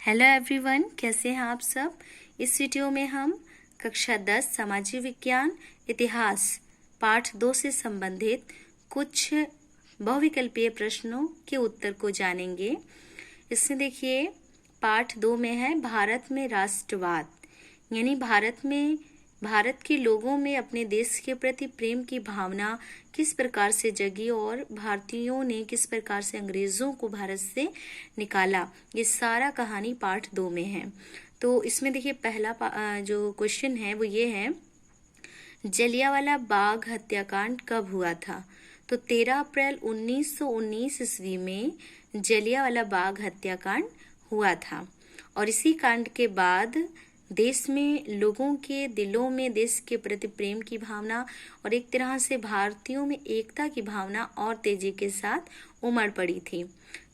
Hello everyone, कैसे हैं आप सब। इस वीडियो में हम कक्षा 10 सामाजिक विज्ञान इतिहास पाठ 2 से संबंधित कुछ बहुविकल्पीय प्रश्नों के उत्तर को जानेंगे। इसमें देखिए पाठ 2 में है भारत में राष्ट्रवाद, यानी भारत के लोगों में अपने देश के प्रति प्रेम की भावना किस प्रकार से जगी और भारतीयों ने किस प्रकार से अंग्रेजों को भारत से निकाला। ये सारा कहानी पाठ 2 में है। तो इसमें देखिए पहला जो क्वेश्चन है वो ये है, जलियांवाला बाग हत्याकांड कब हुआ था। तो 13 अप्रैल 1919 ईस्वी में जलियांवाला बाग हत्याकांड हुआ था और इसी कांड के बाद देश में लोगों के दिलों में देश के प्रति प्रेम की भावना और एक तरह से भारतीयों में एकता की भावना और तेजी के साथ उमड़ पड़ी थी।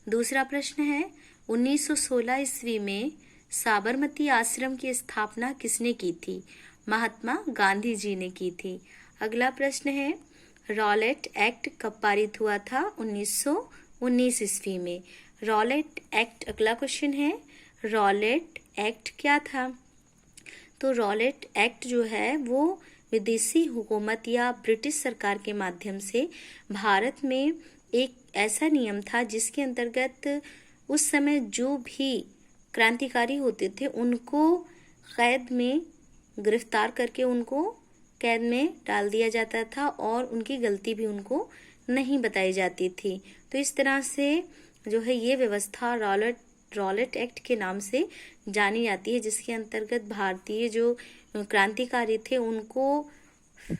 दूसरा प्रश्न है, 1916 ईस्वी में साबरमती आश्रम की स्थापना किसने की थी। महात्मा गांधी जी ने की थी। अगला प्रश्न है, रॉलेट एक्ट कब पारित हुआ था। 1919 ईस्वी में रॉलेट एक्ट। अगला क्वेश्चन है, रॉलेट एक्ट क्या था। तो रॉलेट एक्ट जो है वो विदेशी हुकूमत या ब्रिटिश सरकार के माध्यम से भारत में एक ऐसा नियम था जिसके अंतर्गत उस समय जो भी क्रांतिकारी होते थे उनको कैद में गिरफ्तार करके उनको कैद में डाल दिया जाता था और उनकी गलती भी उनको नहीं बताई जाती थी। तो इस तरह से जो है ये व्यवस्था रॉलेट एक्ट के नाम से जानी जाती है, जिसके अंतर्गत भारतीय जो क्रांतिकारी थे उनको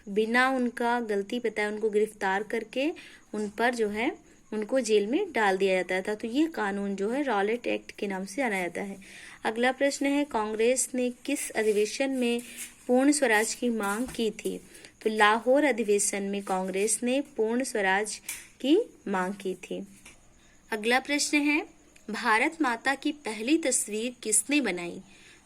बिना उनका गलती बताए उनको गिरफ्तार करके उन पर जो है उनको जेल में डाल दिया जाता था। तो ये कानून जो है रॉलेट एक्ट के नाम से जाना जाता है। अगला प्रश्न है, कांग्रेस ने किस अधिवेशन में पूर्ण स्वराज की मांग की थी। तो लाहौर अधिवेशन में कांग्रेस ने पूर्ण स्वराज की मांग की थी। अगला प्रश्न है, भारत माता की पहली तस्वीर किसने बनाई।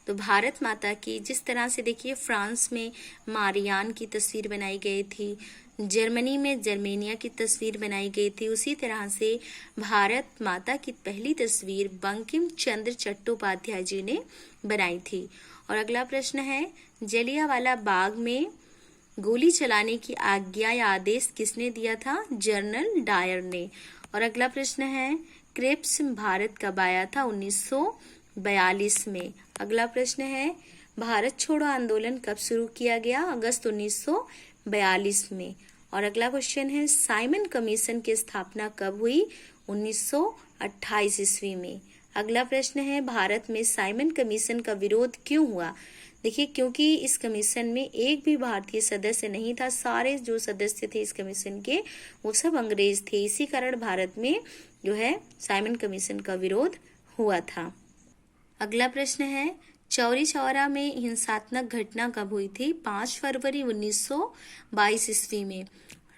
तो भारत माता की जिस तरह से देखिए फ्रांस में मारियान की तस्वीर बनाई गई थी, जर्मनी में जर्मेनिया की तस्वीर बनाई गई थी, उसी तरह से भारत माता की पहली तस्वीर बंकिम चंद्र चट्टोपाध्याय जी ने बनाई थी। और अगला प्रश्न है, जलियांवाला बाग में गोली चलाने की आज्ञा या आदेश किसने दिया था। जनरल डायर ने। और अगला प्रश्न है, क्रिप्स भारत कब आया था। 1942 में। अगला प्रश्न है, भारत छोड़ो आंदोलन कब शुरू किया गया। अगस्त 1942 में। और अगला क्वेश्चन है, साइमन कमीशन की स्थापना कब हुई। 1928 ईस्वी में। अगला प्रश्न है, भारत में साइमन कमीशन का विरोध क्यों हुआ। देखिए क्योंकि इस कमीशन में एक भी भारतीय सदस्य नहीं था, सारे जो सदस्य थे इस कमीशन के वो सब अंग्रेज थे। इसी कारण भारत में जो है साइमन कमीशन का विरोध हुआ था। अगला प्रश्न है, चौरी चौरा में हिंसात्मक घटना कब हुई थी। 5 फरवरी 1922 ईस्वी में।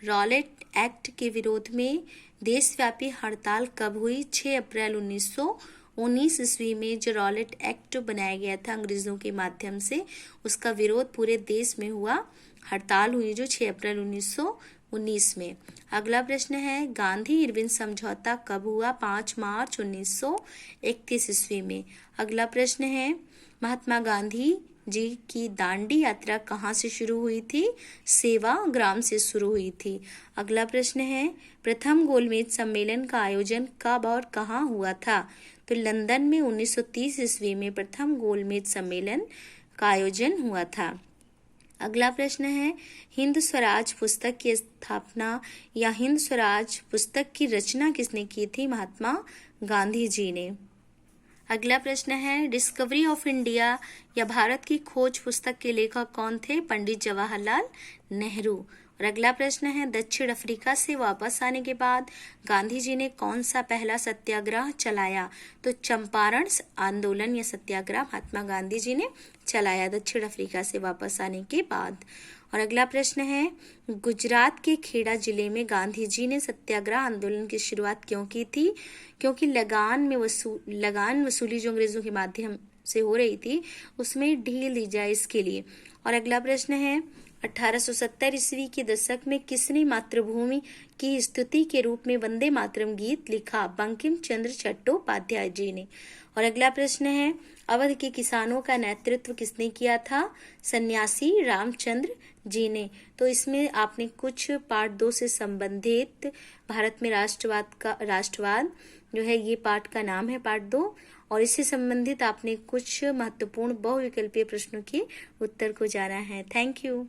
रॉलेट एक्ट के विरोध में देशव्यापी हड़ताल कब हुई। 6 अप्रैल 1919 ईस्वी में जो रॉलेट एक्ट बनाया गया था अंग्रेजों के माध्यम से, उसका विरोध पूरे देश में हुआ। हड़ताल हुई जो 6 अप्रैल 1919 में। अगला प्रश्न है, गांधी इरविन समझौता कब हुआ। 5 मार्च 1931 ईस्वी में। अगला प्रश्न है, महात्मा गांधी जी की दांडी यात्रा कहाँ से शुरू हुई थी। सेवाग्राम से शुरू हुई थी। अगला प्रश्न है, प्रथम गोलमेज सम्मेलन का आयोजन कब और कहाँ हुआ था। तो लंदन में 1930 ईस्वी में प्रथम गोलमेज सम्मेलन का आयोजन हुआ था। अगला प्रश्न है, हिंद स्वराज पुस्तक की स्थापना या हिंद स्वराज पुस्तक की रचना किसने की थी। महात्मा गांधी जी ने। अगला प्रश्न है, डिस्कवरी ऑफ इंडिया या भारत की खोज पुस्तक के लेखक कौन थे। पंडित जवाहरलाल नेहरू। और अगला प्रश्न है, दक्षिण अफ्रीका से वापस आने के बाद गांधी जी ने कौन सा पहला सत्याग्रह चलाया। तो चंपारण आंदोलन या सत्याग्रह महात्मा गांधी जी ने चलाया दक्षिण अफ्रीका से वापस आने के बाद। और अगला प्रश्न है, गुजरात के खेड़ा जिले में गांधी जी ने सत्याग्रह आंदोलन की शुरुआत क्यों की थी। क्योंकि लगान वसूली जो अंग्रेजों के माध्यम से हो रही थी उसमें ढील दी जाए इसके लिए। और अगला प्रश्न है, 1870 ईस्वी के दशक में किसने मातृभूमि की स्तुति के रूप में वंदे मातरम गीत लिखा? बंकिम चंद्र चट्टोपाध्याय जी ने। और अगला प्रश्न है, अवध के किसानों का नेतृत्व किसने किया था? सन्यासी रामचंद्र जी ने। तो इसमें आपने कुछ पार्ट 2 से संबंधित भारत में राष्ट्रवाद जो है, ये पाठ का नाम है पार्ट 2, और इससे संबंधित आपने कुछ महत्वपूर्ण बहुविकल्पीय प्रश्नों के उत्तर को जाना है। Thank you.